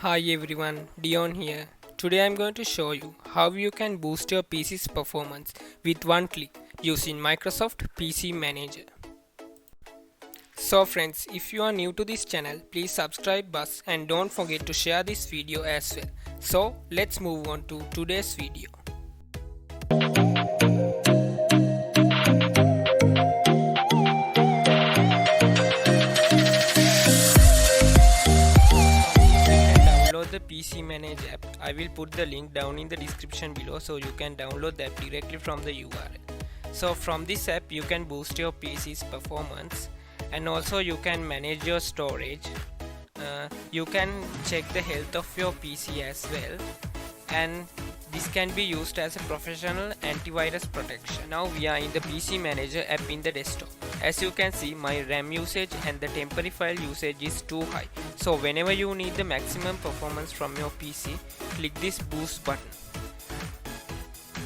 Hi everyone, Dion here. Today I'm going to show you how you can boost your PC's performance with one click using Microsoft PC Manager. So friends, if you are new to this channel, please subscribe us and don't forget to share this video as well. So let's move on to today's video. Download the PC Manager app. I will put the link down in the description below so you can download the app directly from the URL. So from this app you can boost your PC's performance and also you can manage your storage. You can check the health of your PC as well, and this can be used as a professional antivirus protection. Now we are in the PC Manager app in the desktop. As you can see, my RAM usage and the temporary file usage is too high. So whenever you need the maximum performance from your PC, click this boost button.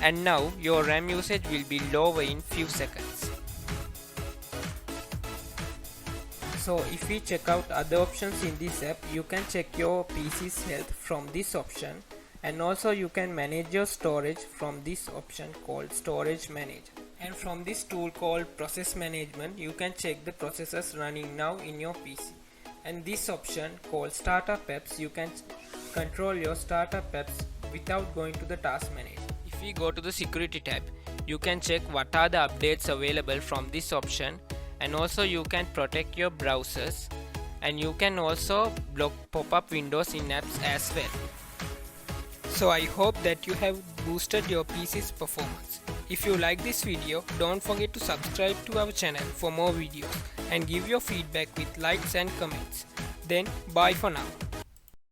And now your RAM usage will be lower in few seconds. So if we check out other options in this app, you can check your PC's health from this option, and also you can manage your storage from this option called Storage Manager. And from this tool called Process Management, you can check the processes running now in your PC. And this option called Startup Apps, you can control your startup apps without going to the Task Manager. If we go to the Security tab, you can check what are the updates available from this option, and also you can protect your browsers, and you can also block pop-up windows in apps as well. So I hope that you have boosted your PC's performance. If you like this video, don't forget to subscribe to our channel for more videos and give your feedback with likes and comments. Then bye for now.